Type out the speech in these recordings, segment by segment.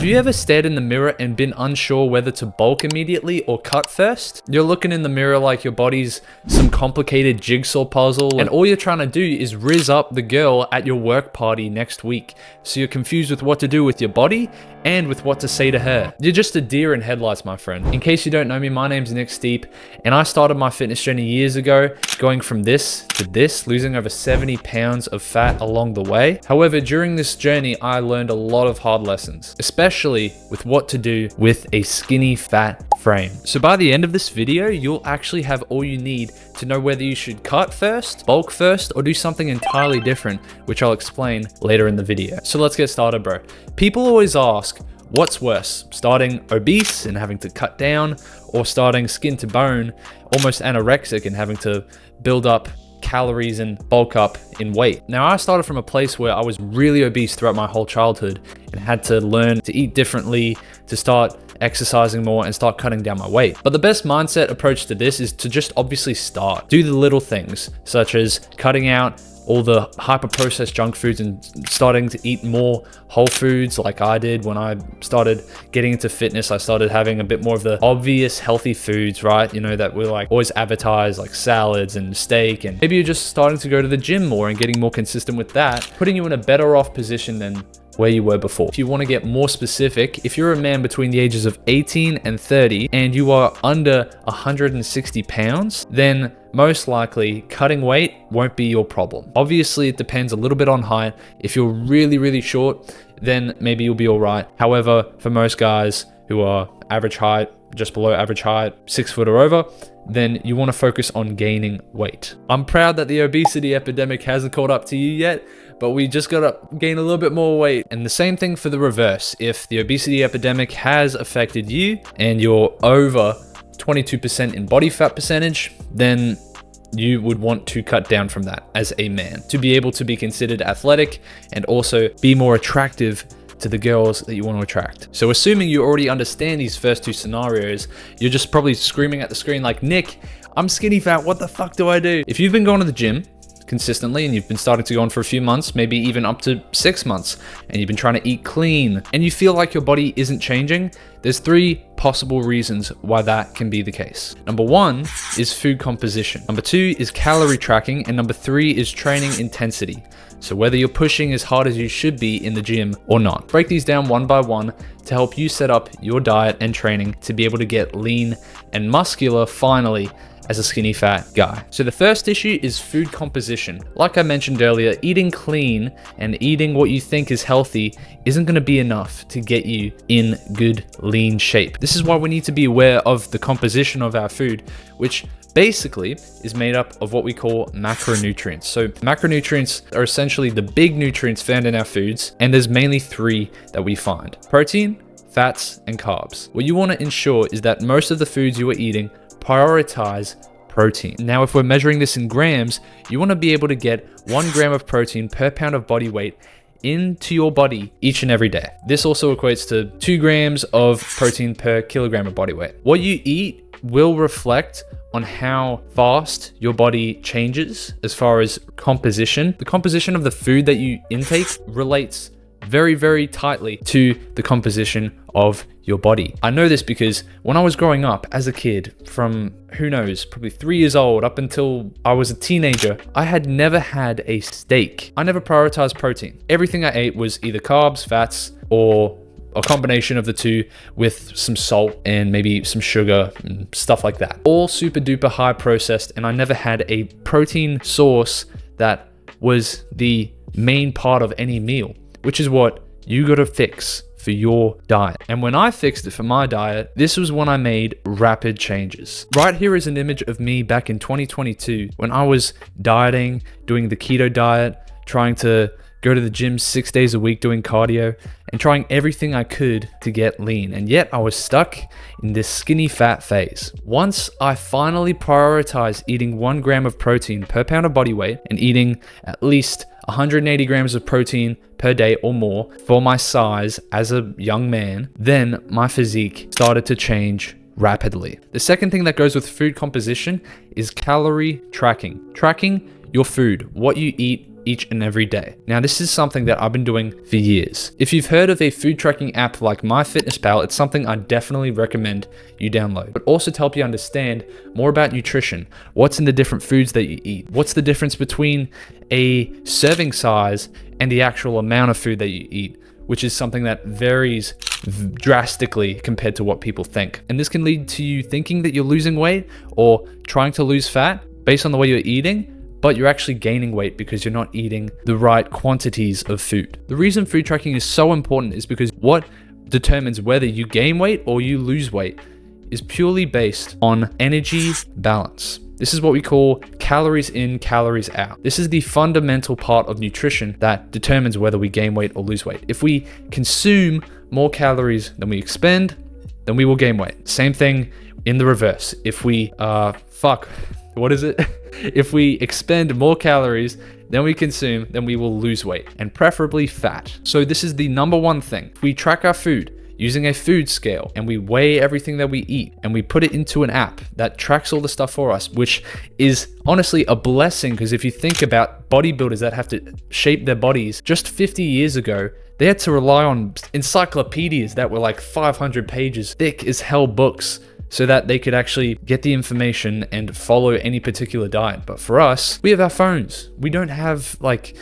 Have you ever stared in the mirror and been unsure whether to bulk immediately or cut first? You're looking in the mirror like your body's some complicated jigsaw puzzle, and all you're trying to do is rizz up the girl at your work party next week. So you're confused with what to do with your body and with what to say to her. You're just a deer in headlights, my friend. In case you don't know me, my name's Nick Steep, and I started my fitness journey years ago, going from this to this, losing over 70 pounds of fat along the way. However, during this journey, I learned a lot of hard lessons, especially with what to do with a skinny fat frame. So by the end of this video, you'll actually have all you need to know whether you should cut first, bulk first, or do something entirely different, which I'll explain later in the video. So let's get started, bro. People always ask, what's worse, starting obese and having to cut down, or starting skin to bone, almost anorexic and having to build up calories and bulk up in weight? Now, I started from a place where I was really obese throughout my whole childhood and had to learn to eat differently, to start exercising more and start cutting down my weight. But the best mindset approach to this is to just obviously start. Do the little things, such as cutting out all the hyper-processed junk foods and starting to eat more whole foods like I did when I started getting into fitness. I started having a bit more of the obvious healthy foods, right? You know, that we're like always advertised, like salads and steak, and maybe you're just starting to go to the gym more and getting more consistent with that, putting you in a better off position than where you were before. If you want to get more specific, if you're a man between the ages of 18 and 30 and you are under 160 pounds, then most likely cutting weight won't be your problem. Obviously, it depends a little bit on height. If you're really, really short, then maybe you'll be all right. However, for most guys who are average height, just below average height, 6 foot or over, then you want to focus on gaining weight. I'm proud that the obesity epidemic hasn't caught up to you yet, but we just gotta gain a little bit more weight. And the same thing for the reverse. If the obesity epidemic has affected you and you're over 22% in body fat percentage, then you would want to cut down from that as a man to be able to be considered athletic and also be more attractive to the girls that you want to attract. So assuming you already understand these first two scenarios, you're just probably screaming at the screen like, Nick, I'm skinny fat, what the fuck do I do? If you've been going to the gym consistently and you've been starting to go on for a few months, maybe even up to 6 months, and you've been trying to eat clean and you feel like your body isn't changing, there's 3 possible reasons why that can be the case. Number 1 is food composition. Number 2 is calorie tracking. And number 3 is training intensity. So whether you're pushing as hard as you should be in the gym or not. Break these down one by one to help you set up your diet and training to be able to get lean and muscular finally as a skinny fat guy. So the first issue is food composition. Like I mentioned earlier, eating clean and eating what you think is healthy isn't going to be enough to get you in good lean shape. This is why we need to be aware of the composition of our food, which basically is made up of what we call macronutrients. So macronutrients are essentially the big nutrients found in our foods, and there's mainly 3 that we find: protein, fats, and carbs. What you want to ensure is that most of the foods you are eating prioritize protein. Now, if we're measuring this in grams, you want to be able to get 1 gram of protein per pound of body weight into your body each and every day. This also equates to 2 grams of protein per kilogram of body weight. What you eat will reflect on how fast your body changes as far as composition. The composition of the food that you intake relates very, very tightly to the composition of your body. I know this because when I was growing up as a kid, from who knows, probably 3 years old up until I was a teenager, I had never had a steak. I never prioritized protein. Everything I ate was either carbs, fats, or a combination of the 2 with some salt and maybe some sugar and stuff like that. All super duper high processed, and I never had a protein source that was the main part of any meal, which is what you gotta fix for your diet. And when I fixed it for my diet, this was when I made rapid changes. Right here is an image of me back in 2022 when I was dieting, doing the keto diet, trying to go to the gym 6 days a week doing cardio and trying everything I could to get lean. And yet I was stuck in this skinny fat phase. Once I finally prioritized eating 1 gram of protein per pound of body weight and eating at least 180 grams of protein per day or more for my size as a young man, then my physique started to change rapidly. The second thing that goes with food composition is calorie tracking. Tracking your food, what you eat each and every day. Now, this is something that I've been doing for years. If you've heard of a food tracking app like MyFitnessPal, it's something I definitely recommend you download, but also to help you understand more about nutrition, what's in the different foods that you eat, what's the difference between a serving size and the actual amount of food that you eat, which is something that varies drastically compared to what people think. And this can lead to you thinking that you're losing weight or trying to lose fat based on the way you're eating, but you're actually gaining weight because you're not eating the right quantities of food. The reason food tracking is so important is because what determines whether you gain weight or you lose weight is purely based on energy balance. This is what we call calories in, calories out. This is the fundamental part of nutrition that determines whether we gain weight or lose weight. If we consume more calories than we expend, then we will gain weight. Same thing in the reverse. If we, If we expend more calories than we consume, then we will lose weight, and preferably fat. So this is the number one thing. If we track our food using a food scale and we weigh everything that we eat and we put it into an app that tracks all the stuff for us, which is honestly a blessing, because if you think about bodybuilders that have to shape their bodies just 50 years ago, they had to rely on encyclopedias that were like 500 pages thick as hell books so that they could actually get the information and follow any particular diet. But for us, we have our phones. We don't have like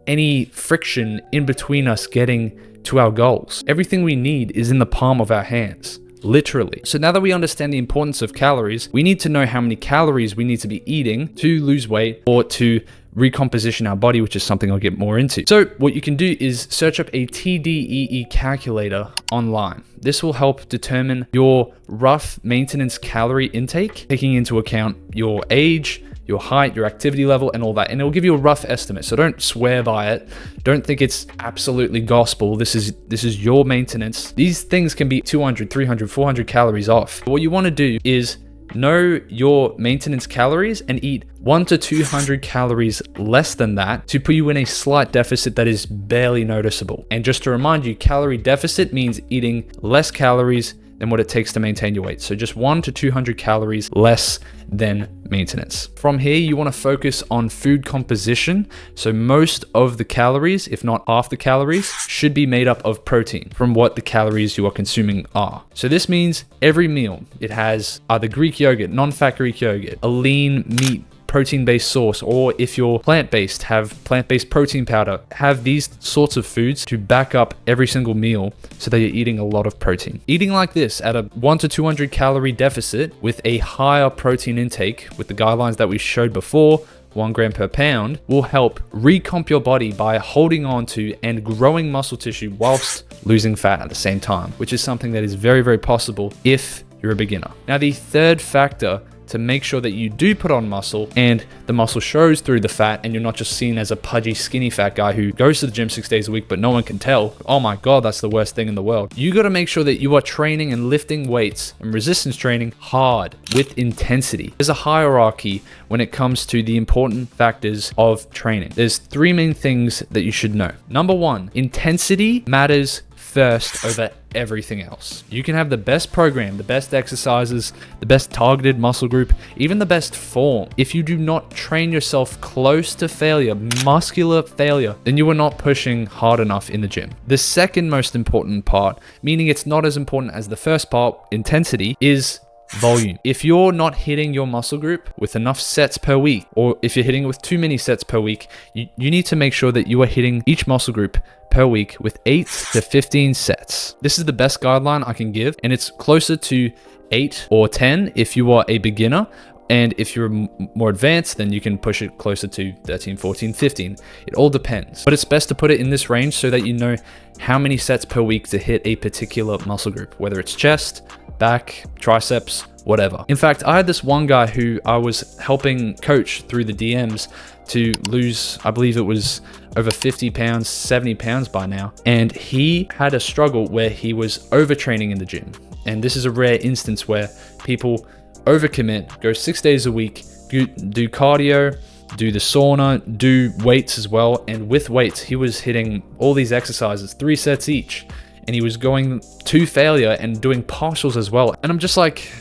any friction in between us getting to our goals. Everything we need is in the palm of our hands, literally. So now that we understand the importance of calories, we need to know how many calories we need to be eating to lose weight or to recomposition our body, which is something I'll get more into. So what you can do is search up a TDEE calculator online. This will help determine your rough maintenance calorie intake, taking into account your age, your height, your activity level, and all that. And it will give you a rough estimate. So don't swear by it. Don't think it's absolutely gospel. This is your maintenance. These things can be 200, 300, 400 calories off. But what you want to do is know your maintenance calories and eat 100 to 200 calories less than that to put you in a slight deficit that is barely noticeable. And just to remind you, calorie deficit means eating less calories than what it takes to maintain your weight. So just 100 to 200 calories less than maintenance. From here, you want to focus on food composition. So most of the calories, if not half the calories, should be made up of protein from what the calories you are consuming are. So this means every meal, it has either Greek yogurt, non-fat Greek yogurt, a lean meat protein-based sauce, or if you're plant-based, have plant-based protein powder. Have these sorts of foods to back up every single meal so that you're eating a lot of protein. Eating like this at a 100 to 200 calorie deficit with a higher protein intake with the guidelines that we showed before, 1 gram per pound, will help recomp your body by holding on to and growing muscle tissue whilst losing fat at the same time, which is something that is very, very possible if you're a beginner. Now, the third factor to make sure that you do put on muscle and the muscle shows through the fat and you're not just seen as a pudgy, skinny fat guy who goes to the gym 6 days a week, but no one can tell. Oh my God, that's the worst thing in the world. You got to make sure that you are training and lifting weights and resistance training hard with intensity. There's a hierarchy when it comes to the important factors of training. There's 3 main things that you should know. Number 1, intensity matters first over everything else. You can have the best program, the best exercises, the best targeted muscle group, even the best form. If you do not train yourself close to failure, muscular failure, then you are not pushing hard enough in the gym. The second most important part, meaning it's not as important as the first part, intensity, is volume. If you're not hitting your muscle group with enough sets per week, or if you're hitting it with too many sets per week, you need to make sure that you are hitting each muscle group per week with 8 to 15 sets. This is the best guideline I can give, and it's closer to 8 or 10 if you are a beginner. And if you're more advanced, then you can push it closer to 13, 14, 15. It all depends. But it's best to put it in this range so that you know how many sets per week to hit a particular muscle group, whether it's chest, back, triceps, whatever. In fact, I had this one guy who I was helping coach through the DMs to lose, I believe it was over 50 pounds, 70 pounds by now. And he had a struggle where he was overtraining in the gym. And this is a rare instance where people overcommit, go 6 days a week, do cardio, do the sauna, do weights as well. And with weights, he was hitting all these exercises, 3 sets each. And he was going to failure and doing partials as well. And I'm just like,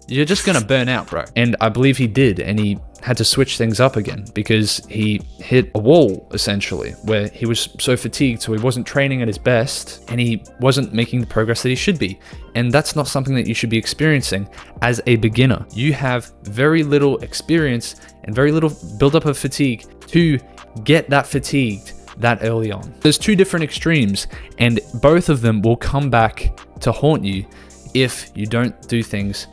you're just gonna burn out, bro. And I believe he did, and he had to switch things up again because he hit a wall essentially where he was so fatigued, so he wasn't training at his best and he wasn't making the progress that he should be. And that's not something that you should be experiencing as a beginner. You have very little experience and very little buildup of fatigue to get that fatigued that early on. There's two different extremes, and both of them will come back to haunt you if you don't do things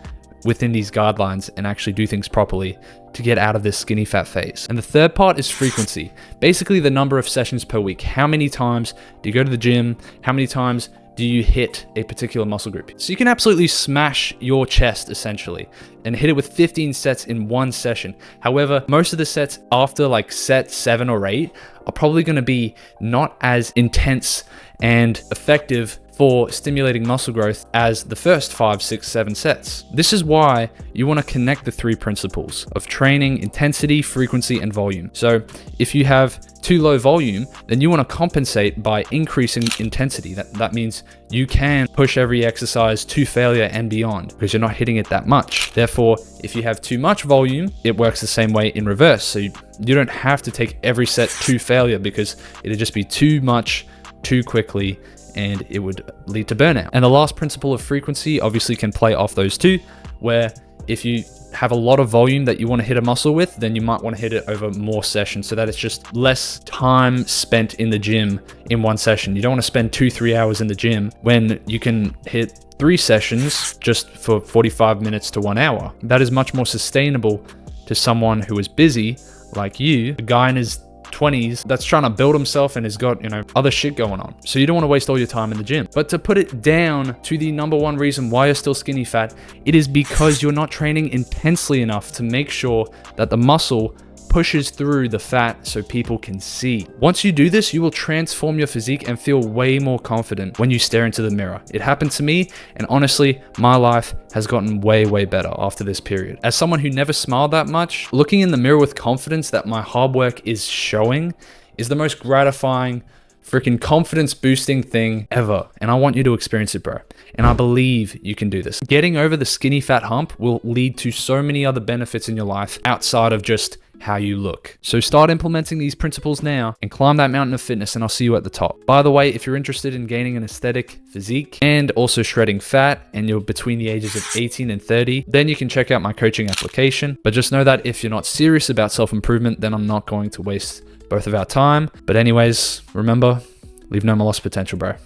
within these guidelines and actually do things properly to get out of this skinny fat phase. And the third part is frequency. Basically the number of sessions per week. How many times do you go to the gym? How many times do you hit a particular muscle group? So you can absolutely smash your chest essentially and hit it with 15 sets in one session. However, most of the sets after like set 7 or 8 are probably gonna be not as intense and effective for stimulating muscle growth as the first 5, 6, 7 sets. This is why you want to connect the 3 principles of training, intensity, frequency, and volume. So if you have too low volume, then you want to compensate by increasing intensity. That means you can push every exercise to failure and beyond because you're not hitting it that much. Therefore, if you have too much volume, it works the same way in reverse. So you don't have to take every set to failure because it'd just be too much too quickly and it would lead to burnout. And the last principle of frequency obviously can play off those two, where if you have a lot of volume that you want to hit a muscle with, then you might want to hit it over more sessions so that it's just less time spent in the gym in one session. You don't want to spend 2-3 hours in the gym when you can hit 3 sessions just for 45 minutes to 1 hour. That is much more sustainable to someone who is busy like you, a guy in his 20s that's trying to build himself and has got, other shit going on. So you don't want to waste all your time in the gym. But to put it down to the number one reason why you're still skinny fat, it is because you're not training intensely enough to make sure that the muscle pushes through the fat so people can see. Once you do this, you will transform your physique and feel way more confident when you stare into the mirror. It happened to me, and honestly, my life has gotten way, way better after this period. As someone who never smiled that much, looking in the mirror with confidence that my hard work is showing is the most gratifying, freaking confidence boosting thing ever. And I want you to experience it, bro. And I believe you can do this. Getting over the skinny fat hump will lead to so many other benefits in your life outside of just how you look. So start implementing these principles now and climb that mountain of fitness, and I'll see you at the top. By the way, if you're interested in gaining an aesthetic physique and also shredding fat, and you're between the ages of 18 and 30, then you can check out my coaching application. But just know that if you're not serious about self-improvement, then I'm not going to waste both of our time. But anyways, remember, leave no more lost potential, bro.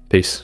Peace.